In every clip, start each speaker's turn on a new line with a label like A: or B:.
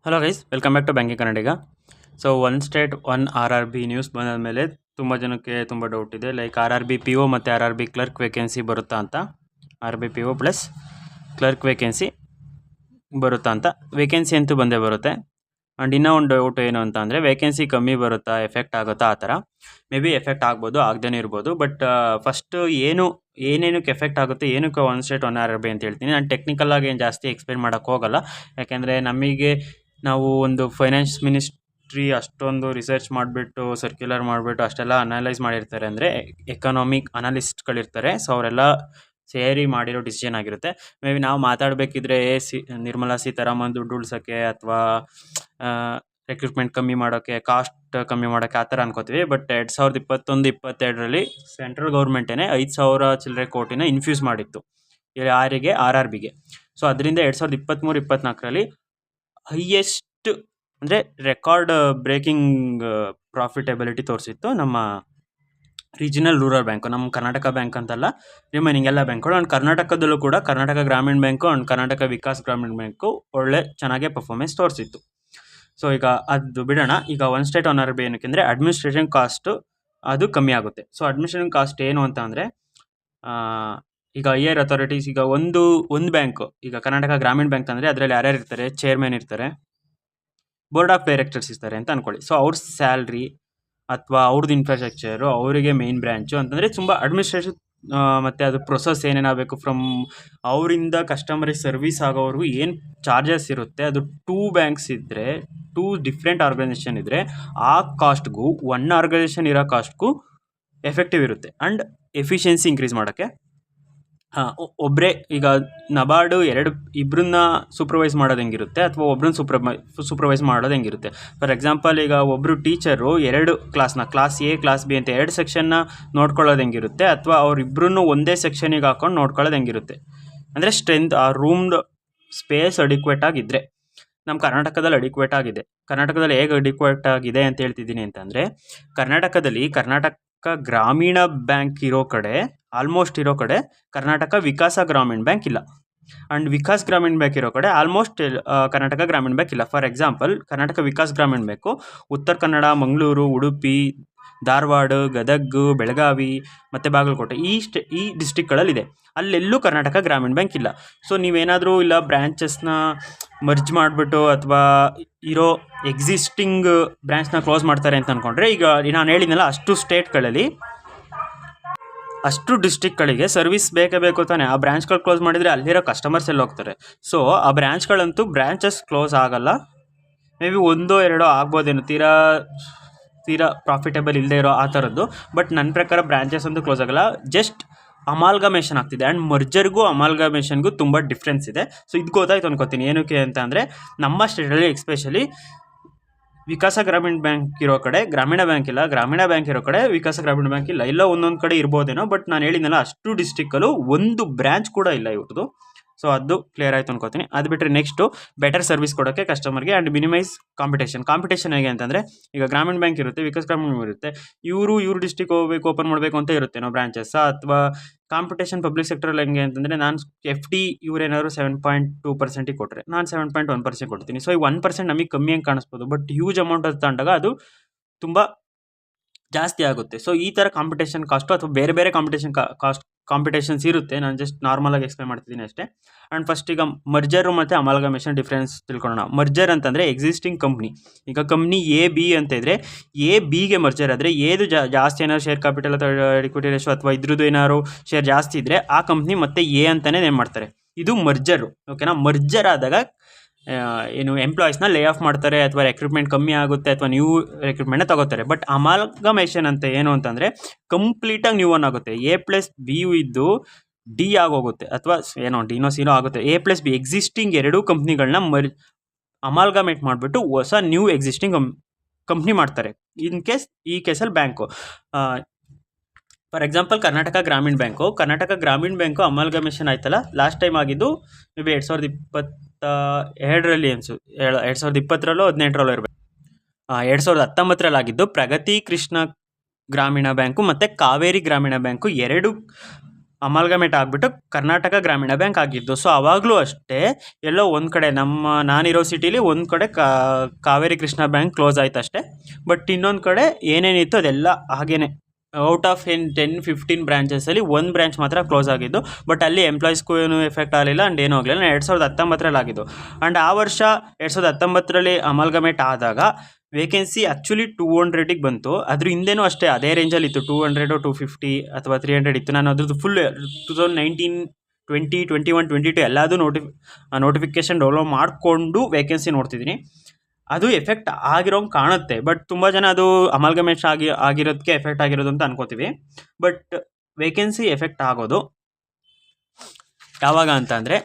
A: Hello guys, welcome back to banking Kannadiga. So one state one RRB news ಬಂದ ಮೇಲೆ ತುಂಬ ಜನಕ್ಕೆ ತುಂಬ ಡೌಟ್ ಇದೆ. ಲೈಕ್ RRB PO ಮತ್ತು RRB ಕ್ಲರ್ಕ್ ವೇಕೆನ್ಸಿ ಬರುತ್ತಾ ಅಂತ. RRB PO plus clerk vacancy ಬರುತ್ತಾ ಅಂತ. ವೇಕೆನ್ಸಿ ಅಂತೂ ಬಂದೇ ಬರುತ್ತೆ. ಆ್ಯಂಡ್ ಇನ್ನೂ ಒಂದು ಡೌಟ್ ಏನು ಅಂತ ಅಂದರೆ, ವೇಕೆನ್ಸಿ ಕಮ್ಮಿ ಬರುತ್ತಾ, ಎಫೆಕ್ಟ್ ಆಗುತ್ತಾ ಆ ಥರ. ಮೇ ಬಿ ಎಫೆಕ್ಟ್ ಆಗ್ಬೋದು, ಆಗದೇ ಇರ್ಬೋದು. ಬಟ್ ಫಸ್ಟು ಏನೇನಕ್ಕೆ ಎಫೆಕ್ಟ್ ಆಗುತ್ತೆ, ಏನಕ್ಕೆ ಒನ್ ಸ್ಟೇಟ್ ಒನ್ RRB ಅಂತ ಹೇಳ್ತೀನಿ. ನಾನು ಟೆಕ್ನಿಕಲಾಗಿ ಏನು ಜಾಸ್ತಿ ಎಕ್ಸ್ಪ್ಲೇನ್ ಮಾಡೋಕ್ಕೆ ಹೋಗಲ್ಲ. ಯಾಕೆಂದರೆ ನಾವು ಒಂದು ಫೈನಾನ್ಸ್ ಮಿನಿಸ್ಟ್ರಿ ಅಷ್ಟೊಂದು ರಿಸರ್ಚ್ ಮಾಡಿಬಿಟ್ಟು ಸರ್ಕ್ಯುಲರ್ ಮಾಡಿಬಿಟ್ಟು ಅಷ್ಟೆಲ್ಲ ಅನಲೈಸ್ ಮಾಡಿರ್ತಾರೆ. ಅಂದರೆ ಎಕನಾಮಿಕ್ ಅನಲಿಸ್ಟ್ಗಳಿರ್ತಾರೆ. ಸೊ ಅವರೆಲ್ಲ ಸೇರಿ ಮಾಡಿರೋ ಡಿಸಿಷನ್ ಆಗಿರುತ್ತೆ. ಮೇ ಬಿ ನಾವು ಮಾತಾಡಬೇಕಿದ್ರೆ ನಿರ್ಮಲಾ ಸೀತಾರಾಮನ್ ದುಡ್ಡು ಉಳ್ಸೋಕ್ಕೆ ಅಥವಾ ರಿಕ್ರೂಟ್ಮೆಂಟ್ ಕಮ್ಮಿ ಮಾಡೋಕ್ಕೆ, ಕಾಸ್ಟ್ ಕಮ್ಮಿ ಮಾಡೋಕ್ಕೆ ಆ ಥರ ಅನ್ಕೋತೀವಿ. ಬಟ್ 2021-22ರಲ್ಲಿ ಸೆಂಟ್ರಲ್ ಗೌರ್ಮೆಂಟೇ 5,000 ಚಿಲ್ಲರೆ ಕೋಟಿನ ಇನ್ಫ್ಯೂಸ್ ಮಾಡಿತ್ತು ಯಾರಿಗೆ, RRBಗೆ. ಸೊ ಅದರಿಂದ 2023-24ರಲ್ಲಿ ಹೈಯೆಸ್ಟ್ ಅಂದರೆ ರೆಕಾರ್ಡ್ ಬ್ರೇಕಿಂಗ್ ಪ್ರಾಫಿಟೆಬಿಲಿಟಿ ತೋರಿಸಿತ್ತು ನಮ್ಮ ರೀಜನಲ್ ರೂರಲ್ ಬ್ಯಾಂಕು, ನಮ್ಮ ಕರ್ನಾಟಕ ಬ್ಯಾಂಕ್ ಅಂತಲ್ಲ, ರಿಮೈನಿಂಗ್ ಎಲ್ಲ ಬ್ಯಾಂಕ್ಗಳು. ಆ್ಯಂಡ್ ಕರ್ನಾಟಕದಲ್ಲೂ ಕೂಡ ಕರ್ನಾಟಕ ಗ್ರಾಮೀಣ ಬ್ಯಾಂಕು ಆ್ಯಂಡ್ ಕರ್ನಾಟಕ ವಿಕಾಸ್ ಗ್ರಾಮೀಣ ಬ್ಯಾಂಕು ಒಳ್ಳೆ ಚೆನ್ನಾಗೇ ಪರ್ಫಾರ್ಮೆನ್ಸ್ ತೋರಿಸಿತ್ತು. ಸೊ ಈಗ ಅದು ಬಿಡೋಣ. ಈಗ ಒನ್ ಸ್ಟೇಟ್ ಒನ್ RRB ಏನಕ್ಕೆ ಅಂದರೆ ಅಡ್ಮಿನಿಸ್ಟ್ರೇಷನ್ ಕಾಸ್ಟು ಅದು ಕಮ್ಮಿ ಆಗುತ್ತೆ. ಸೊ ಅಡ್ಮಿನಿಸ್ಟ್ರೇಷನ್ ಕಾಸ್ಟ್ ಏನು ಅಂತ ಅಂದರೆ, ಈಗ ಹೈಯರ್ ಅಥಾರಿಟೀಸ್, ಈಗ ಒಂದು ಬ್ಯಾಂಕು, ಈಗ ಕರ್ನಾಟಕ ಗ್ರಾಮೀಣ ಬ್ಯಾಂಕ್ ಅಂದರೆ ಅದರಲ್ಲಿ ಯಾರ್ಯಾರು ಇರ್ತಾರೆ, ಚೇರ್ಮನ್ ಇರ್ತಾರೆ, ಬೋರ್ಡ್ ಆಫ್ ಡೈರೆಕ್ಟರ್ಸ್ ಇರ್ತಾರೆ ಅಂತ ಅಂದ್ಕೊಳ್ಳಿ. ಸೊ ಅವ್ರ ಸ್ಯಾಲ್ರಿ ಅಥವಾ ಅವ್ರದ್ದು ಇನ್ಫ್ರಾಸ್ಟ್ರಕ್ಚರು, ಅವರಿಗೆ ಮೇನ್ ಬ್ರ್ಯಾಂಚು ಅಂತಂದರೆ ತುಂಬ ಅಡ್ಮಿನಿಸ್ಟ್ರೇಷನ್ ಮತ್ತು ಅದು ಪ್ರೊಸೆಸ್ ಏನೇನಾಗಬೇಕು ಫ್ರಮ್ ಅವರಿಂದ ಕಸ್ಟಮರಿಗೆ ಸರ್ವಿಸ್ ಆಗೋವರೆಗೂ ಏನು ಚಾರ್ಜಸ್ ಇರುತ್ತೆ, ಅದು 2 ಬ್ಯಾಂಕ್ಸ್ ಇದ್ದರೆ, 2 ಡಿಫ್ರೆಂಟ್ ಆರ್ಗನೈಸೇಷನ್ ಇದ್ದರೆ ಆ ಕಾಸ್ಟ್ಗೂ ಒನ್ ಆರ್ಗನೈಸೇಷನ್ ಇರೋ ಕಾಸ್ಟ್ಗೂ ಎಫೆಕ್ಟಿವ್ ಇರುತ್ತೆ. ಆ್ಯಂಡ್ ಎಫಿಷಿಯನ್ಸಿ ಇನ್ಕ್ರೀಸ್ ಮಾಡೋಕ್ಕೆ ಒಬ್ಬರೇ, ಈಗ ನಬಾರ್ಡು ಇಬ್ಬರನ್ನ ಸೂಪರ್ವೈಸ್ ಮಾಡೋದು ಹೆಂಗಿರುತ್ತೆ, ಅಥವಾ ಒಬ್ಬರನ್ನ ಸೂಪರ್ವೈಸ್ ಮಾಡೋದು ಹೆಂಗಿರುತ್ತೆ. ಫಾರ್ ಎಕ್ಸಾಂಪಲ್, ಈಗ ಒಬ್ಬರು ಟೀಚರು 2 ಕ್ಲಾಸ್ನ, ಕ್ಲಾಸ್ A ಕ್ಲಾಸ್ B ಅಂತ 2 ಸೆಕ್ಷನ್ನ ನೋಡ್ಕೊಳ್ಳೋದು ಹೆಂಗಿರುತ್ತೆ, ಅಥವಾ ಅವರಿಬ್ಬರೂ ಒಂದೇ ಸೆಕ್ಷನಿಗೆ ಹಾಕೊಂಡು ನೋಡ್ಕೊಳ್ಳೋದು ಹೆಂಗಿರುತ್ತೆ. ಅಂದರೆ ಸ್ಟ್ರೆಂತ್, ಆ ರೂಮ್ದು ಸ್ಪೇಸ್ ಅಡಿಕ್ವೇಟ್ ಆಗಿದ್ದರೆ. ನಮ್ಮ ಕರ್ನಾಟಕದಲ್ಲಿ ಅಡಿಕ್ವೇಟ್ ಆಗಿದೆ. ಕರ್ನಾಟಕದಲ್ಲಿ ಹೇಗೆ ಅಡಿಕ್ವೇಟ್ ಆಗಿದೆ ಅಂತ ಹೇಳ್ತಿದ್ದೀನಿ ಅಂತಂದರೆ, ಕರ್ನಾಟಕ ಗ್ರಾಮೀಣ ಬ್ಯಾಂಕ್ ಇರೋ ಕಡೆ, ಆಲ್ಮೋಸ್ಟ್ ಇರೋ ಕಡೆ ಕರ್ನಾಟಕ ವಿಕಾಸ ಗ್ರಾಮೀಣ ಬ್ಯಾಂಕ್ ಇಲ್ಲ. ಆ್ಯಂಡ್ ವಿಕಾಸ್ ಗ್ರಾಮೀಣ ಬ್ಯಾಂಕ್ ಇರೋ ಕಡೆ ಆಲ್ಮೋಸ್ಟ್ ಕರ್ನಾಟಕ ಗ್ರಾಮೀಣ ಬ್ಯಾಂಕ್ ಇಲ್ಲ. ಫಾರ್ ಎಕ್ಸಾಂಪಲ್, ಕರ್ನಾಟಕ ವಿಕಾಸ್ ಗ್ರಾಮೀಣ ಬ್ಯಾಂಕು ಉತ್ತರ ಕನ್ನಡ, ಮಂಗಳೂರು, ಉಡುಪಿ, ಧಾರವಾಡ, ಗದಗ, ಬೆಳಗಾವಿ ಮತ್ತು ಬಾಗಲಕೋಟೆ ಈ ಡಿಸ್ಟಿಕ್ಗಳಲ್ಲಿದೆ. ಅಲ್ಲೆಲ್ಲೂ ಕರ್ನಾಟಕ ಗ್ರಾಮೀಣ ಬ್ಯಾಂಕ್ ಇಲ್ಲ. ಸೊ ನೀವೇನಾದರೂ ಇಲ್ಲ ಬ್ರ್ಯಾಂಚಸ್ನ ಮರ್ಜ್ ಮಾಡಿಬಿಟ್ಟು ಅಥವಾ ಇರೋ ಎಕ್ಸಿಸ್ಟಿಂಗ್ ಬ್ರ್ಯಾಂಚ್ನ ಕ್ಲೋಸ್ ಮಾಡ್ತಾರೆ ಅಂತ ಅಂದ್ಕೊಂಡ್ರೆ, ಈಗ ನಾನು ಹೇಳಿದ್ನಲ್ಲ, ಅಷ್ಟು ಸ್ಟೇಟ್ಗಳಲ್ಲಿ, ಅಷ್ಟು ಡಿಸ್ಟಿಕ್ಗಳಿಗೆ ಸರ್ವಿಸ್ ಬೇಕೇ ಬೇಕು ತಾನೆ. ಆ ಬ್ರ್ಯಾಂಚ್ಗಳು ಕ್ಲೋಸ್ ಮಾಡಿದರೆ ಅಲ್ಲಿರೋ ಕಸ್ಟಮರ್ಸ್ ಎಲ್ಲ ಹೋಗ್ತಾರೆ. ಸೊ ಆ ಬ್ರ್ಯಾಂಚ್ಗಳಂತೂ ಕ್ಲೋಸ್ ಆಗಲ್ಲ. ಮೇ ಬಿ 1-2 ಆಗ್ಬೋದೇನು, ತೀರಾ ಪ್ರಾಫಿಟೇಬಲ್ ಇಲ್ಲದೆ ಇರೋ ಆ ಥರದ್ದು. ಬಟ್ ನನ್ನ ಪ್ರಕಾರ ಬ್ರ್ಯಾಂಚಸ್ ಅಂತೂ ಕ್ಲೋಸ್ ಆಗಲ್ಲ. ಜಸ್ಟ್ ಅಮಾಲ್ಗಮೇಷನ್ ಆಗ್ತಿದೆ. ಆ್ಯಂಡ್ ಮರ್ಜರ್ಗೂ ಅಮಾಲ್ಗಮೇಷನ್ಗೂ ತುಂಬ ಡಿಫ್ರೆನ್ಸ್ ಇದೆ. ಸೊ ಇದು ಗೊತ್ತಾಯ್ತು ಅನ್ಕೋತೀನಿ. ಏನಕ್ಕೆ ಅಂತ ಅಂದರೆ, ನಮ್ಮ ಸ್ಟೇಟಲ್ಲಿ ಎಕ್ಸ್ಪೆಷಲಿ ವಿಕಾಸ ಗ್ರಾಮೀಣ ಬ್ಯಾಂಕ್ ಇರೋ ಕಡೆ ಗ್ರಾಮೀಣ ಬ್ಯಾಂಕ್ ಇಲ್ಲ, ಗ್ರಾಮೀಣ ಬ್ಯಾಂಕ್ ಇರೋ ಕಡೆ ವಿಕಾಸ ಗ್ರಾಮೀಣ ಬ್ಯಾಂಕ್ ಇಲ್ಲ. ಎಲ್ಲ ಒಂದೊಂದು ಕಡೆ ಇರ್ಬೋದೇನೋ. ಬಟ್ ನಾನು ಹೇಳಿದ್ನಲ್ಲ, ಅಷ್ಟು ಡಿಸ್ಟಿಕ್ಕಲ್ಲೂ ಒಂದು ಬ್ರ್ಯಾಂಚ್ ಕೂಡ ಇಲ್ಲ ಇವ್ರದ್ದು. ಸೊ ಅದು ಕ್ಲಿಯರ್ ಆಯಿತು ಅನ್ಕೋತೀನಿ. ಅದು ಬಿಟ್ಟರೆ ನೆಕ್ಸ್ಟು ಬೆಟರ್ ಸರ್ವಿಸ್ ಕೊಡೋಕ್ಕೆ ಕಸ್ಟಮರ್ಗೆ ಆ್ಯಂಡ್ ಮಿನಿಮೈಸ್ ಕಾಂಪಿಟೇಷನ್ ಹೇಗೆ ಅಂತಂದರೆ, ಈಗ ಗ್ರಾಮೀಣ ಬ್ಯಾಂಕ್ ಇರುತ್ತೆ, ವಿಕಾಸ್ ಗ್ರಾಮೀಣ ಇರುತ್ತೆ, ಇವ್ರ ಡಿಸ್ಟಿಕ್ ಹೋಗ್ಬೇಕು, ಓಪನ್ ಮಾಡಬೇಕು ಅಂತ ಇರುತ್ತೆ ನಾವು ಬ್ರಾಂಚಸ್. ಅಥವಾ ಕಾಂಪಿಟೇಷನ್ ಪಬ್ಲಿಕ್ ಸೆಕ್ಟರಲ್ಲಿ ಹೆಂಗೆ ಅಂತಂದರೆ, ನಾನು FD ಇವರೇನಾದ್ರು 7.2% ಕೊಟ್ಟರೆ ನಾನು 7.1% ಕೊಡ್ತೀನಿ. ಸೊ ಈ 1% ನಮಗೆ ಕಮ್ಮಿ ಹೆಂಗೆ ಕಾಣಿಸ್ಬೋದು, ಬಟ್ ಹ್ಯೂಜ್ ಅಮೌಂಟ್ ಅದು ತಗೊಂಡಾಗ ಅದು ತುಂಬ ಜಾಸ್ತಿ ಆಗುತ್ತೆ. ಸೊ ಈ ಥರ ಕಾಂಪಿಟೇಷನ್ ಕಾಸ್ಟು ಅಥವಾ ಬೇರೆ ಕಾಂಪಿಟೇಷನ್ಸ್ ಇರುತ್ತೆ. ನಾನು ಜಸ್ಟ್ ನಾರ್ಮಲಾಗಿ ಎಕ್ಸ್ಪ್ಲೇನ್ ಮಾಡ್ತಿದ್ದೀನಿ ಅಷ್ಟೇ. ಆ್ಯಂಡ್ ಫಸ್ಟ್ ಈಗ ಮರ್ಜರು ಮತ್ತು ಅಮಾಲ್ಗಮೇಷನ್ ಡಿಫ್ರೆನ್ಸ್ ತಿಳ್ಕೊಳ್ಳೋಣ. ಮರ್ಜರ್ ಅಂತಂದರೆ ಎಕ್ಸಿಸ್ಟಿಂಗ್ ಕಂಪ್ನಿ, ಈಗ ಕಂಪ್ನಿ AB ಅಂತ ಇದ್ದರೆ, ABಗೆ ಮರ್ಜರ್ ಆದರೆ, ಏದು ಜಾಸ್ತಿ ಏನಾದ್ರು ಶೇರ್ ಕ್ಯಾಪಿಟಲ್ ಅಥವಾ ಇಕ್ವಿಟಿ ರೇಷೋ ಅಥವಾ ಇದ್ರದ್ದು ಏನಾದ್ರು ಶೇರ್ ಜಾಸ್ತಿ ಇದ್ದರೆ ಆ ಕಂಪ್ನಿ ಮತ್ತೆ A ಅಂತಲೇ ನೇಮ್ ಮಾಡ್ತಾರೆ. ಇದು ಮರ್ಜರು. ಓಕೆನಾ. ಮರ್ಜರ್ ಆದಾಗ ಏನು ಎಂಪ್ಲಾಯೀಸ್ನ ಲೇ ಆಫ್ ಮಾಡ್ತಾರೆ, ಅಥವಾ ರಿಕ್ರೂಟ್ಮೆಂಟ್ ಕಮ್ಮಿ ಆಗುತ್ತೆ, ಅಥವಾ ನ್ಯೂ ರಿಕ್ರೂಟ್ಮೆಂಟ್ನ ತಗೋತಾರೆ. ಬಟ್ ಅಮಾಲ್ಗಮೇಷನ್ ಅಂತ ಏನು ಅಂತಂದರೆ, ಕಂಪ್ಲೀಟಾಗಿ ನ್ಯೂ ಒನ್ ಆಗುತ್ತೆ. A+B ಇದ್ದು D ಆಗೋಗುತ್ತೆ, ಅಥವಾ ಏನೋ ಡಿನೋ ಸಿನೋ ಆಗುತ್ತೆ. A+B ಎಕ್ಸಿಸ್ಟಿಂಗ್ 2 ಕಂಪ್ನಿಗಳನ್ನ ಅಮಾಲ್ಗಮೇಟ್ ಮಾಡಿಬಿಟ್ಟು ಹೊಸ ನ್ಯೂ ಎಕ್ಸಿಸ್ಟಿಂಗ್ ಕಂಪ್ನಿ ಮಾಡ್ತಾರೆ. ಈ ಕೇಸಲ್ಲಿ ಬ್ಯಾಂಕು, ಫಾರ್ ಎಕ್ಸಾಂಪಲ್ ಕರ್ನಾಟಕ ಗ್ರಾಮೀಣ ಬ್ಯಾಂಕು ಅಮಾಲ್ಗಮೇಷನ್ ಆಯ್ತಲ್ಲ, ಲಾಸ್ಟ್ ಟೈಮ್ ಆಗಿದ್ದು ಮೇ ಬಿ 2022ರಲ್ಲಿ 2020ರಲ್ಲೋ 18ರಲ್ಲೋ ಇರಬೇಕು. 2019ರಲ್ಲಿ ಆಗಿದ್ದು ಪ್ರಗತಿ ಕೃಷ್ಣ ಗ್ರಾಮೀಣ ಬ್ಯಾಂಕು ಮತ್ತು ಕಾವೇರಿ ಗ್ರಾಮೀಣ ಬ್ಯಾಂಕು 2 ಅಮಾಲ್ಗಮೇಟ್ ಆಗಿಬಿಟ್ಟು ಕರ್ನಾಟಕ ಗ್ರಾಮೀಣ ಬ್ಯಾಂಕ್ ಆಗಿದ್ದು. ಸೊ ಅವಾಗಲೂ ಅಷ್ಟೇ ಎಲ್ಲೋ ಒಂದು ಕಡೆ ನಾನಿರೋ ಸಿಟಿಲಿ ಒಂದು ಕಡೆ ಕಾವೇರಿ ಕೃಷ್ಣ ಬ್ಯಾಂಕ್ ಕ್ಲೋಸ್ ಆಯ್ತು ಅಷ್ಟೇ. ಬಟ್ ಇನ್ನೊಂದು ಕಡೆ ಏನೇನಿತ್ತು ಅದೆಲ್ಲ ಹಾಗೇನೆ ಔಟ್ ಆಫ್ 10-15 ಬ್ರಾಂಚಸಲ್ಲಿ ಒಂದು ಬ್ರಾಂಚ್ ಮಾತ್ರ ಕ್ಲೋಸ್ ಆಗಿದ್ದು. ಬಟ್ ಅಲ್ಲಿ ಎಂಪ್ಲಾಯೀಸ್ಗೂ ಏನು ಎಫೆಕ್ಟ್ ಆಗಲಿಲ್ಲ ಆ್ಯಂಡ್ ಏನೂ ಆಗಲಿಲ್ಲ. 2019ರಲ್ಲಿ ಆಗಿದ್ದು. ಆ್ಯಂಡ್ ಆ ವರ್ಷ 2019ರಲ್ಲಿ ಅಮಾಲ್ಗಮೇಟ್ ಆದಾಗ ವೇಕೆನ್ಸಿ ಆ್ಯಕ್ಚುಲಿ 200ಗೆ ಬಂತು. ಅದ್ರ ಹಿಂದೆನೂ ಅಷ್ಟೇ ಅದೇ ರೇಂಜಲ್ಲಿ ಇತ್ತು, 200, 250 ಅಥವಾ 300 ಇತ್ತು. ನಾನು ಅದ್ರದ್ದು ಫುಲ್ 2019, 20, 21, 22 ಎಲ್ಲದೂ ನೋಟಿಫಿಕೇಶನ್ ಡೌನ್ಲೋಡ್ ಮಾಡಿಕೊಂಡು ವೇಕೆನ್ಸಿ ನೋಡ್ತಿದ್ದೀನಿ. ಅದು ಎಫೆಕ್ಟ್ ಆಗಿರೋಂಗೆ ಕಾಣುತ್ತೆ. ಬಟ್ ತುಂಬ ಜನ ಅದು ಅಮಾಲ್ಗಮೇಟ್ ಆಗಿರೋದಕ್ಕೆ ಎಫೆಕ್ಟ್ ಆಗಿರೋದು ಅಂತ ಅನ್ಕೋತೀವಿ. ಬಟ್ ವೇಕೆನ್ಸಿ ಎಫೆಕ್ಟ್ ಆಗೋದು ಯಾವಾಗ ಅಂತ ಅಂದರೆ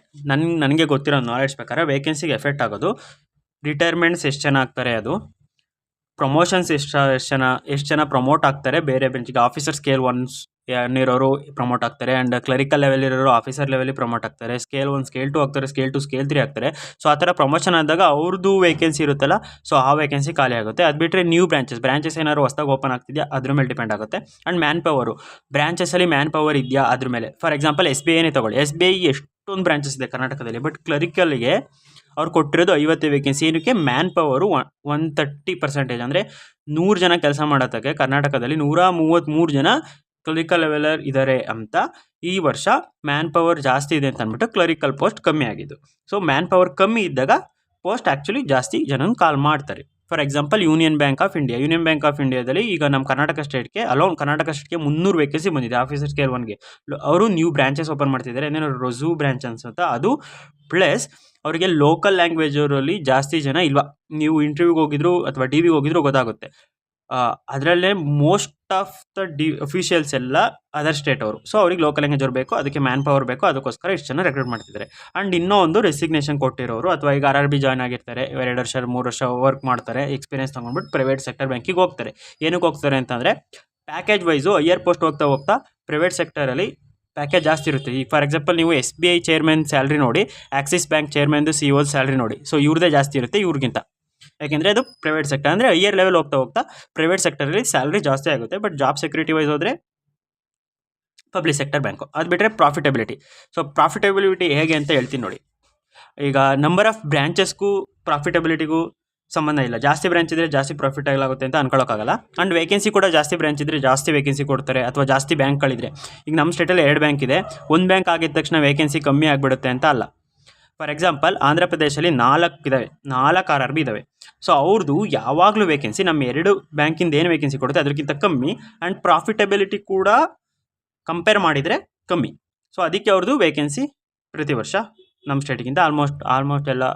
A: ನನಗೆ ಗೊತ್ತಿರೋ ನಾಲೆಡ್ಜ್ ಪ್ರಕಾರ ವೇಕೆನ್ಸಿಗೆ ಎಫೆಕ್ಟ್ ಆಗೋದು ರಿಟೈರ್ಮೆಂಟ್ಸ್ ಎಷ್ಟು ಜನ ಆಗ್ತಾರೆ, ಅದು ಪ್ರಮೋಷನ್ಸ್ ಎಷ್ಟು ಜನ ಪ್ರಮೋಟ್ ಆಗ್ತಾರೆ ಬೇರೆ ಬೆಂಚಿಗೆ. ಆಫೀಸರ್ ಸ್ಕೇಲ್ 1 ಇರೋರು ಪ್ರಮೋಟ್ ಆಗ್ತಾರೆ ಆ್ಯಂಡ್ ಕ್ಲರಿಕಲ್ ಲೆವೆಲ್ ಇರೋರು ಆಫೀಸರ್ ಲೆವೆಲಿಗೆ ಪ್ರಮೋಟ್ ಆಗ್ತಾರೆ. ಸ್ಕೇಲ್ 1, ಸ್ಕೇಲ್ 2 ಆಗ್ತಾರೆ, ಸ್ಕೇಲ್ 2, ಸ್ಕೇಲ್ 3 ಆಗ್ತಾರೆ. ಸೊ ಆ ಥರ ಪ್ರಮೋಷನ್ ಆದಾಗ ಅವ್ರದ್ದು ವೇಕೆನ್ಸಿ ಇರುತ್ತಲ್ಲ, ಸೊ ಆ ವೇಕೆನ್ಸಿ ಖಾಲಿ ಆಗುತ್ತೆ. ಅದು ಬಿಟ್ಟರೆ ನ್ಯೂ ಬ್ರಾಂಚಸ್ ಏನಾದ್ರು ಹೊಸ್ದಾಗಿ ಓಪನ್ ಆಗ್ತಿದೆಯಾ ಅದ್ರ ಮೇಲೆ ಡಿಪೆಂಡ್ ಆಗುತ್ತೆ. ಆ್ಯಂಡ್ ಮ್ಯಾನ್ ಪವರು, ಬ್ರಾಂಚಸಲ್ಲಿ ಮ್ಯಾನ್ ಪವರ್ ಇದೆಯಾ ಅದ್ರ ಮೇಲೆ. ಫಾರ್ ಎಕ್ಸಾಂಪಲ್ SBIನೇ ತೊಗೊಳ್ಳಿ. SBI ಎಷ್ಟೊಂದು ಬ್ರಾಂಚಸ್ ಇದೆ ಕರ್ನಾಟಕದಲ್ಲಿ, ಬಟ್ ಕ್ಲರಿಕಲ್ಗೆ ಅವ್ರು ಕೊಟ್ಟಿರೋದು 50 ವೇಕೆನ್ಸಿ. ಏನಕ್ಕೆ? ಮ್ಯಾನ್ ಪವರು 130%, ಅಂದರೆ 100 ಜನ ಕೆಲಸ ಮಾಡೋದಕ್ಕೆ ಕರ್ನಾಟಕದಲ್ಲಿ 133 ಜನ ಕ್ಲರಿಕಲ್ ಲೆವೆಲರ್ ಇದ್ದಾರೆ ಅಂತ. ಈ ವರ್ಷ ಮ್ಯಾನ್ ಪವರ್ ಜಾಸ್ತಿ ಇದೆ ಅಂತ ಅಂದ್ಬಿಟ್ಟು ಕ್ಲರಿಕಲ್ ಪೋಸ್ಟ್ ಕಮ್ಮಿ ಆಗಿದ್ದು. ಸೊ ಮ್ಯಾನ್ ಪವರ್ ಕಮ್ಮಿ ಇದ್ದಾಗ ಪೋಸ್ಟ್ ಆ್ಯಕ್ಚುಲಿ ಜಾಸ್ತಿ ಜನನ ಕಾಲ್ ಮಾಡ್ತಾರೆ. For example union bank of ಇಂಡಿಯಾದಲ್ಲಿ ಈಗ ನಮ್ಮ ಕರ್ನಾಟಕ ಸ್ಟೇಟ್ಗೆ 300 ವೇಕೆನ್ಸಿ ಬಂದಿದೆ ಆಫೀಸರ್ ಸ್ಕೇಲ್ 1ಗೆ. ಅವರು ನ್ಯೂ ಬ್ರಾಂಚಸ್ ಓಪನ್ ಮಾಡ್ತಿದ್ದಾರೆ. ಏನೇನೋ ರೊಝು ಬ್ರಾಂಚ್ ಅನ್ಸುತ್ತಾ ಅದು. ಪ್ಲಸ್ ಅವರಿಗೆ ಲೋಕಲ್ ಲ್ಯಾಂಗ್ವೇಜರಲ್ಲಿ ಜಾಸ್ತಿ ಜನ ಇಲ್ವಾ. ನೀವು ಇಂಟರ್ವ್ಯೂಗೆ ಹೋಗಿದ್ರು ಅಥವಾ DVಗೆ ಹೋಗಿದ್ರು ಗೊತ್ತಾಗುತ್ತೆ. ಅದರಲ್ಲೇ ಮೋಸ್ಟ್ ಆಫ್ ದ ಅಫಿಷಿಯಲ್ಸ್ ಎಲ್ಲ ಅದರ್ ಸ್ಟೇಟ್ ಅವರು. ಸೊ ಅವ್ರಿಗೆ ಲೋಕಲ್ ಲ್ಯಾಂಗ್ವೇಜ್ ಅವ್ರು ಬೇಕು, ಅದಕ್ಕೆ ಮ್ಯಾನ್ ಪವರ್ ಬೇಕು. ಅದಕ್ಕೋಸ್ಕರ ಇಷ್ಟು ಜನ ರೆಕ್ರೂಟ್ ಮಾಡ್ತಿದ್ದಾರೆ. ಆ್ಯಂಡ್ ಇನ್ನೂ ಒಂದು ರೆಸಿಗ್ನೇಷನ್ ಕೊಟ್ಟಿರೋರು ಅಥವಾ ಈಗ RRB ಜಾಯ್ನ್ ಆಗಿರ್ತಾರೆ, 2 ವರ್ಷ 3 ವರ್ಷ ವರ್ಕ್ ಮಾಡ್ತಾರೆ, ಎಕ್ಸ್ಪೀರಿಯನ್ಸ್ ತೊಗೊಂಡ್ಬಿಟ್ಟು ಪ್ರೈವೇಟ್ ಸೆಕ್ಟರ್ ಬ್ಯಾಂಕಿಗೆ ಹೋಗ್ತಾರೆ. ಏನಕ್ಕೆ ಹೋಗ್ತಾರೆ ಅಂತಂದರೆ ಪ್ಯಾಕೇಜ್ ವೈಸು ಹೈಯರ್ ಪೋಸ್ಟ್ ಹೋಗ್ತಾ ಪ್ರೈವೇಟ್ ಸೆಕ್ಟರಲ್ಲಿ ಪ್ಯಾಕೇಜ್ ಜಾಸ್ತಿ ಇರುತ್ತೆ. ಈಗ ಫಾರ್ ಎಕ್ಸಾಂಪಲ್ ನೀವು SBI ಚೇರ್ಮನ್ ಸ್ಯಾಲ್ರಿ ನೋಡಿ, ಆಕ್ಸಿಸ್ ಬ್ಯಾಂಕ್ ಚೇರ್ಮನ್ದು CEO ಸ್ಯಾಲ್ರಿ ನೋಡಿ. ಸೊ ಇವ್ರದೇ ಜಾಸ್ತಿ ಇರುತ್ತೆ ಇವ್ರಿಗಿಂತ. ಯಾಕೆಂದರೆ ಅದು ಪ್ರೈವೇಟ್ ಸೆಕ್ಟರ್, ಅಂದರೆ ಹೈಯರ್ ಲೆವೆಲ್ ಹೋಗ್ತಾ ಪ್ರೈವೇಟ್ ಸೆಕ್ಟರಲ್ಲಿ ಸ್ಯಾಲ್ರಿ ಜಾಸ್ತಿ ಆಗುತ್ತೆ. ಬಟ್ ಜಾಬ್ ಸೆಕ್ಯೂರಿಟಿ ವೈಸ್ ಹೋದರೆ ಪಬ್ಲಿಕ್ ಸೆಕ್ಟರ್ ಬ್ಯಾಂಕು. ಅದು ಬಿಟ್ಟರೆ ಪ್ರಾಫಿಟಬಿಲಿಟಿ. ಸೊ ಪ್ರಾಫಿಟಬಿಲಿಟಿ ಹೇಗೆ ಅಂತ ಹೇಳ್ತೀನಿ ನೋಡಿ. ಈಗ ನಂಬರ್ ಆಫ್ ಬ್ರಾಂಚಸ್ಗೂ ಪ್ರಾಫಿಟಬಿಲಿಟಿಗೂ ಸಂಬಂಧ ಇಲ್ಲ. ಜಾಸ್ತಿ ಬ್ರಾಂಚ್ ಇದ್ದರೆ ಜಾಸ್ತಿ ಪ್ರಾಫಿಟ್ ಆಗಲಾಗುತ್ತೆ ಅಂತ ಅನ್ಕೊಳ್ಳೋಕ್ಕಾಗಲ್ಲ. ಆ್ಯಂಡ್ ವೇಕೆನ್ಸಿ ಕೂಡ ಜಾಸ್ತಿ ಬ್ರಾಂಚ್ ಇದ್ದರೆ ಜಾಸ್ತಿ ವೇಕೆನ್ಸಿ ಕೊಡ್ತಾರೆ, ಅಥವಾ ಜಾಸ್ತಿ ಬ್ಯಾಂಕ್ಗಳಿದ್ರೆ. ಈಗ ನಮ್ಮ ಸ್ಟೇಟಲ್ಲಿ 2 ಬ್ಯಾಂಕ್ ಇದೆ. ಒಂದು ಬ್ಯಾಂಕ್ ಆಗಿದ ತಕ್ಷಣ ವೇಕೆನ್ಸಿ ಕಮ್ಮಿ ಆಗಿಬಿಡುತ್ತೆ ಅಂತ ಅಲ್ಲ. ಫಾರ್ ಎಕ್ಸಾಂಪಲ್ ಆಂಧ್ರ ಪ್ರದೇಶಲ್ಲಿ 4 RRB ಇದ್ದಾವೆ. ಸೊ ಅವ್ರದ್ದು ಯಾವಾಗಲೂ ವೇಕೆನ್ಸಿ ನಮ್ಮ 2 ಬ್ಯಾಂಕಿಂದ ಏನು ವೇಕೆನ್ಸಿ ಕೊಡುತ್ತೆ ಅದಕ್ಕಿಂತ ಕಮ್ಮಿ. ಆ್ಯಂಡ್ ಪ್ರಾಫಿಟಬಿಲಿಟಿ ಕೂಡ ಕಂಪೇರ್ ಮಾಡಿದರೆ ಕಮ್ಮಿ. ಸೊ ಅದಕ್ಕೆ ಅವ್ರದ್ದು ವೇಕೆನ್ಸಿ ಪ್ರತಿ ವರ್ಷ ನಮ್ಮ ಸ್ಟೇಟಿಗಿಂತ ಆಲ್ಮೋಸ್ಟ್ ಎಲ್ಲ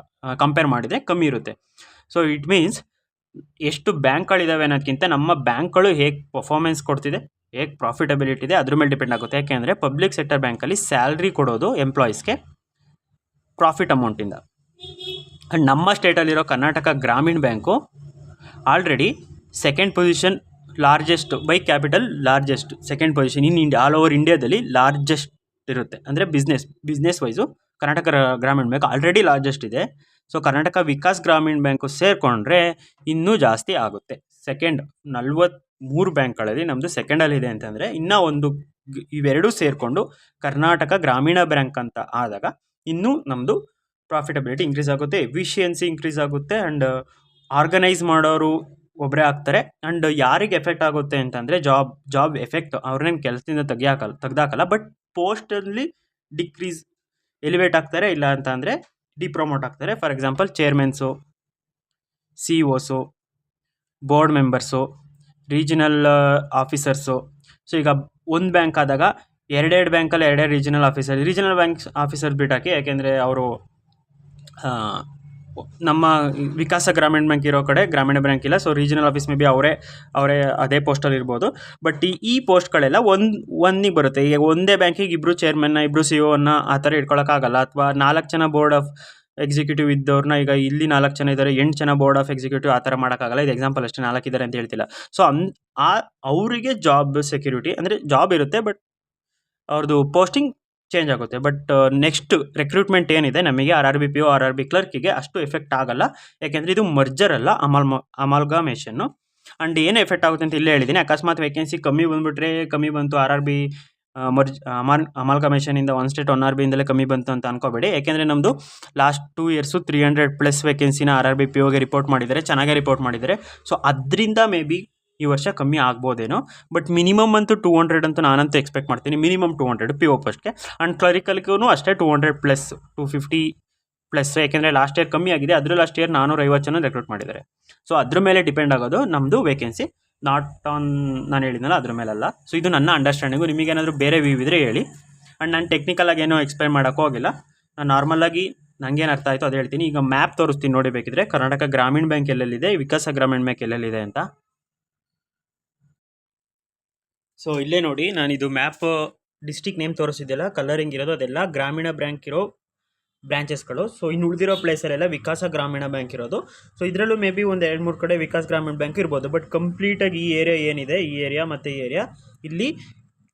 A: ಕಂಪೇರ್ ಮಾಡಿದರೆ ಕಮ್ಮಿ ಇರುತ್ತೆ. ಸೊ ಇಟ್ ಮೀನ್ಸ್ ಎಷ್ಟು ಬ್ಯಾಂಕ್ಗಳಿದ್ದಾವೆ ಅನ್ನೋದಕ್ಕಿಂತ ನಮ್ಮ ಬ್ಯಾಂಕ್ಗಳು ಹೇಗೆ ಪರ್ಫಾರ್ಮೆನ್ಸ್ ಕೊಡ್ತಿದೆ, ಹೇಗೆ ಪ್ರಾಫಿಟಬಿಲಿಟಿ ಇದೆ ಅದ್ರ ಮೇಲೆ ಡಿಪೆಂಡ್ ಆಗುತ್ತೆ. ಯಾಕೆಂದರೆ ಪಬ್ಲಿಕ್ ಸೆಕ್ಟರ್ ಬ್ಯಾಂಕಲ್ಲಿ ಸ್ಯಾಲ್ರಿ ಕೊಡೋದು ಎಂಪ್ಲಾಯೀಸ್ಗೆ ಪ್ರಾಫಿಟ್ ಅಮೌಂಟಿಂದ. ಆ್ಯಂಡ್ ನಮ್ಮ ಸ್ಟೇಟಲ್ಲಿರೋ ಕರ್ನಾಟಕ ಗ್ರಾಮೀಣ bank already second position, largest by capital, second position in India. All over ಇಂಡಿಯಾದಲ್ಲಿ ಲಾರ್ಜೆಸ್ಟ್ ಇರುತ್ತೆ. ಅಂದರೆ ಬಿಸ್ನೆಸ್ ವೈಸು ಕರ್ನಾಟಕ ಗ್ರಾಮೀಣ ಬ್ಯಾಂಕ್ ಆಲ್ರೆಡಿ ಲಾರ್ಜೆಸ್ಟ್ ಇದೆ. ಸೊ ಕರ್ನಾಟಕ ವಿಕಾಸ್ ಗ್ರಾಮೀಣ ಬ್ಯಾಂಕು ಸೇರಿಕೊಂಡ್ರೆ ಇನ್ನೂ ಜಾಸ್ತಿ ಆಗುತ್ತೆ. ಸೆಕೆಂಡ್ 43 ಬ್ಯಾಂಕ್ಗಳಲ್ಲಿ ನಮ್ಮದು ಸೆಕೆಂಡಲ್ಲಿದೆ ಅಂತಂದರೆ ಇನ್ನೂ ಒಂದು ಇವೆರಡೂ ಸೇರಿಕೊಂಡು ಕರ್ನಾಟಕ ಗ್ರಾಮೀಣ ಬ್ಯಾಂಕ್ ಅಂತ ಆದಾಗ ಇನ್ನೂ ನಮ್ಮದು ಪ್ರಾಫಿಟಬಿಲಿಟಿ ಇನ್ಕ್ರೀಸ್ ಆಗುತ್ತೆ, ಎಫಿಷಿಯನ್ಸಿ ಇನ್ಕ್ರೀಸ್ ಆಗುತ್ತೆ. ಆ್ಯಂಡ್ ಆರ್ಗನೈಸ್ ಮಾಡೋರು ಒಬ್ಬರೇ ಆಗ್ತಾರೆ. ಆ್ಯಂಡ್ ಯಾರಿಗೆ ಎಫೆಕ್ಟ್ ಆಗುತ್ತೆ ಅಂತಂದರೆ ಜಾಬ್ ಎಫೆಕ್ಟ್, ಅವ್ರನ್ನೇನು ಕೆಲಸದಿಂದ ತೆಗ್ದಾಕಲ್ಲ. ಬಟ್ ಪೋಸ್ಟಲ್ಲಿ ಡಿಕ್ರೀಸ್, ಎಲಿವೇಟ್ ಆಗ್ತಾರೆ. ಇಲ್ಲ ಅಂತ ಅಂದರೆ ಡಿಪ್ರಮೋಟ್ ಆಗ್ತಾರೆ. ಫಾರ್ ಎಕ್ಸಾಂಪಲ್ ಚೇರ್ಮನ್ಸು, CEOಸು, board members, regional officers. So ಈಗ ಒಂದು ಬ್ಯಾಂಕ್ ಆದಾಗ 2 ಬ್ಯಾಂಕಲ್ಲಿ 2 ರೀಜನಲ್ ಆಫೀಸರ್ ಬಿಟ್ಟಾಕಿ. ಯಾಕೆಂದರೆ ಅವರು ನಮ್ಮ ವಿಕಾಸ ಗ್ರಾಮೀಣ ಬ್ಯಾಂಕ್ ಇರೋ ಕಡೆ ಗ್ರಾಮೀಣ ಬ್ಯಾಂಕ್ ಇಲ್ಲ. So regional office may be ಅವರೇ ಅದೇ ಪೋಸ್ಟಲ್ಲಿ ಇರ್ಬೋದು. ಬಟ್ ಈ ಪೋಸ್ಟ್ಗಳೆಲ್ಲ ಒಂದಿಗೆ ಬರುತ್ತೆ. ಈಗ ಒಂದೇ ಬ್ಯಾಂಕಿಗೆ 2 ಚೇರ್ಮನ್ನ, 2 CEO ಆ ಥರ ಇಟ್ಕೊಳ್ಳೋಕ್ಕಾಗಲ್ಲ. ಅಥವಾ 4 ಜನ ಬೋರ್ಡ್ ಆಫ್ ಎಕ್ಸಿಕ್ಯೂಟಿವ್ ಇದ್ದವ್ರನ್ನ, ಈಗ ಇಲ್ಲಿ 4 ಜನ ಇದ್ದಾರೆ, 8 ಜನ ಬೋರ್ಡ್ ಆಫ್ ಎಕ್ಸಿಕ್ಯೂಟಿವ್ ಆ ಥರ ಮಾಡೋಕ್ಕಾಗಲ್ಲ. ಇದು ಎಕ್ಸಾಂಪಲ್ ಅಷ್ಟೇ, 4 ಇದ್ದಾರೆ ಅಂತ ಹೇಳ್ತಿಲ್ಲ. ಸೊ ಅವರಿಗೆ ಜಾಬ್ ಸೆಕ್ಯೂರಿಟಿ ಅಂದರೆ ಜಾಬ್ ಇರುತ್ತೆ, ಬಟ್ ಅವ್ರದ್ದು ಪೋಸ್ಟಿಂಗ್ ಚೇಂಜ್ ಆಗುತ್ತೆ. ಬಟ್ ನೆಕ್ಸ್ಟ್ ರೆಕ್ರೂಟ್ಮೆಂಟ್ ಏನಿದೆ ನಮಗೆ RRB PO, RRB ಕ್ಲರ್ಕಿಗೆ ಅಷ್ಟು ಎಫೆಕ್ಟ್ ಆಗಲ್ಲ. ಯಾಕೆಂದರೆ ಇದು ಮರ್ಜರ್ ಅಲ್ಲ, ಅಮಾಲ್ಗಮೇಷನ್ನು. ಆ್ಯಂಡ್ ಏನು ಎಫೆಕ್ಟ್ ಆಗುತ್ತೆ ಅಂತ ಇಲ್ಲೇ ಹೇಳಿದ್ದೀನಿ. ಅಕಸ್ಮಾತ್ ವೇಕೆನ್ಸಿ ಕಮ್ಮಿ ಬಂದುಬಿಟ್ರೆ, ಕಮ್ಮಿ ಬಂತು RRB ಅಮಾಲ್ಗಮೇಷನಿಂದ ಒನ್ ಸ್ಟೇಟ್ ಒನ್ ಆರ್ ಬಿಯಿಂದಲೇ ಕಮ್ಮಿ ಬಂತು ಅಂತ ಅನ್ಕೋಬೇಡಿ. ಯಾಕೆಂದರೆ ನಮ್ಮದು ಲಾಸ್ಟ್ 2 ಇಯರ್ಸು 300+ ವೇಕೆನ್ಸಿನ RRB POಗೆ ರಿಪೋರ್ಟ್ ಮಾಡಿದ್ದಾರೆ, ಚೆನ್ನಾಗೇ ರಿಪೋರ್ಟ್ ಮಾಡಿದ್ದಾರೆ. ಸೊ ಅದರಿಂದ ಮೇ ಬಿ ಈ ವರ್ಷ ಕಮ್ಮಿ ಆಗ್ಬೋದೇನೋ. ಬಟ್ ಮಿನಿಮಮ್ ಅಂತೂ 200 ಅಂತೂ ನಾನಂತೂ ಎಕ್ಸ್ಪೆಕ್ಟ್ ಮಾಡ್ತೀನಿ. ಮಿನಿಮಮ್ 200 PO ಪೋಸ್ಟ್ಗೆ. ಆ್ಯಂಡ್ ಕ್ಲರಿಕಲ್ಗೂ ಅಷ್ಟೇ 200+, 250+. ಯಾಕೆಂದರೆ ಲಾಸ್ಟ್ ಇಯರ್ ಕಮ್ಮಿ ಆಗಿದೆ, ಅದ್ರ ಲಾಸ್ಟ್ ಇಯರ್ 450 ಜನ ರೆಕ್ರೂಟ್ ಮಾಡಿದ್ದಾರೆ. ಸೊ ಅದ್ರ ಮೇಲೆ ಡಿಪೆಂಡ್ ಆಗೋದು ನಮ್ಮದು ವೇಕೆನ್ಸಿ, ನಾಟ್ ಆನ್ ನಾನು ಹೇಳಿದ್ನಲ್ಲ ಅದ್ರ ಮೇಲಲ್ಲ. ಸೊ ಇದು ನನ್ನ ಅಂಡರ್ಸ್ಟ್ಯಾಂಡಿಂಗು. ನಿಮಗೇನಾದರೂ ಬೇರೆ ವ್ಯೂ ಇದ್ದರೆ ಹೇಳಿ. ಆ್ಯಂಡ್ ನಾನು ಟೆಕ್ನಿಕಲಾಗಿ ಏನೋ ಎಕ್ಸ್ಪ್ಲೈನ್ ಮಾಡೋಕ್ಕೂ ಹೋಗಿಲ್ಲ. ನಾನು ನಾರ್ಮಲಾಗಿ ನನಗೇನು ಅರ್ಥ ಆಯಿತು ಅದು ಹೇಳ್ತೀನಿ. ಈಗ ಮ್ಯಾಪ್ ತೋರಿಸ್ತೀನಿ ನೋಡಿ ಬೇಕಿದ್ರೆ, ಕರ್ನಾಟಕ ಗ್ರಾಮೀಣ ಬ್ಯಾಂಕ್ ಎಲ್ಲೆಲ್ಲಿದೆ, ವಿಕಾಸ ಗ್ರಾಮೀಣ ಬ್ಯಾಂಕ್ ಎಲ್ಲೆಲ್ಲಿದೆ ಅಂತ. ಸೊ ಇಲ್ಲೇ ನೋಡಿ, ನಾನಿದು ಮ್ಯಾಪ್ ಡಿಸ್ಟಿಕ್ ನೇಮ್ ತೋರಿಸಿದ್ದೆಲ್ಲ ಕಲರಿಂಗ್ ಇರೋದು ಅದೆಲ್ಲ ಗ್ರಾಮೀಣ ಬ್ಯಾಂಕ್ ಇರೋ ಬ್ರಾಂಚಸ್ಗಳು. ಸೊ ಇನ್ನು ಉಳಿದಿರೋ ಪ್ಲೇಸಲ್ಲೆಲ್ಲ ವಿಕಾಸ ಗ್ರಾಮೀಣ ಬ್ಯಾಂಕ್ ಇರೋದು. ಸೊ ಇದರಲ್ಲೂ ಮೇ ಬಿ ಒಂದು 2-3 ಕಡೆ ವಿಕಾಸ್ ಗ್ರಾಮೀಣ ಬ್ಯಾಂಕ್ ಇರ್ಬೋದು. ಬಟ್ ಕಂಪ್ಲೀಟಾಗಿ ಈ ಏರಿಯಾ ಏನಿದೆ, ಈ ಏರಿಯಾ ಮತ್ತು ಈ ಏರಿಯಾ, ಇಲ್ಲಿ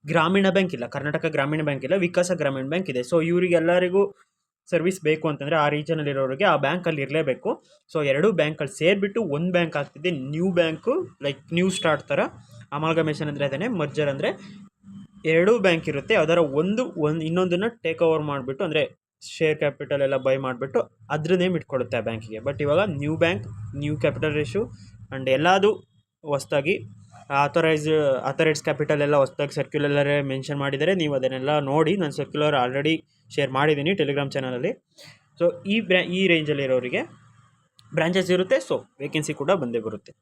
A: ಗ್ರಾಮೀಣ ಬ್ಯಾಂಕ್ ಇಲ್ಲ, ಕರ್ನಾಟಕ ಗ್ರಾಮೀಣ ಬ್ಯಾಂಕ್ ಇಲ್ಲ, ವಿಕಾಸ ಗ್ರಾಮೀಣ ಬ್ಯಾಂಕ್ ಇದೆ. ಸೊ ಇವರಿಗೆಲ್ಲರಿಗೂ ಸರ್ವಿಸ್ ಬೇಕು ಅಂತಂದರೆ ಆ ರೀಜನಲ್ಲಿರೋರಿಗೆ ಆ ಬ್ಯಾಂಕಲ್ಲಿ ಇರಲೇಬೇಕು. ಸೊ 2 ಬ್ಯಾಂಕಲ್ಲಿ ಸೇರಿಬಿಟ್ಟು ಒಂದು ಬ್ಯಾಂಕ್ ಆಗ್ತಿದೆ, new bank, like new start ಥರ. ಅಮಾಲ್ಗಮೇಷನ್ ಅಂದರೆ ಅದೇ, ಮರ್ಜರ್ ಅಂದರೆ 2 ಬ್ಯಾಂಕ್ ಇರುತ್ತೆ, ಅದರ ಒಂದು ಇನ್ನೊಂದನ್ನು ಟೇಕ್ ಓವರ್ ಮಾಡಿಬಿಟ್ಟು, ಅಂದರೆ ಶೇರ್ ಕ್ಯಾಪಿಟಲ್ ಎಲ್ಲ ಬೈ ಮಾಡಿಬಿಟ್ಟು ಅದ್ರ ನೇಮ್ ಇಟ್ಕೊಳ್ಳುತ್ತೆ ಆ ಬ್ಯಾಂಕಿಗೆ. ಬಟ್ ಇವಾಗ ನ್ಯೂ ಬ್ಯಾಂಕ್, ನ್ಯೂ ಕ್ಯಾಪಿಟಲ್ ರೇಷು ಆ್ಯಂಡ್ ಎಲ್ಲದು ಹೊಸ್ದಾಗಿ ಅಥರೈಸ್ಡ್ ಕ್ಯಾಪಿಟಲ್ ಎಲ್ಲ ಹೊಸ್ದಾಗಿ ಸರ್ಕ್ಯುಲರೇ ಮೆನ್ಷನ್ ಮಾಡಿದ್ದಾರೆ. ನೀವು ಅದನ್ನೆಲ್ಲ ನೋಡಿ, ನಾನು ಸರ್ಕ್ಯುಲರ್ ಆಲ್ರೆಡಿ ಶೇರ್ ಮಾಡಿದ್ದೀನಿ ಟೆಲಿಗ್ರಾಮ್ ಚಾನಲಲ್ಲಿ. ಸೊ ಈ ರೇಂಜಲ್ಲಿರೋರಿಗೆ ಬ್ರಾಂಚಸ್ ಇರುತ್ತೆ. ಸೊ ವೇಕೆನ್ಸಿ ಕೂಡ ಬಂದೇ ಬರುತ್ತೆ.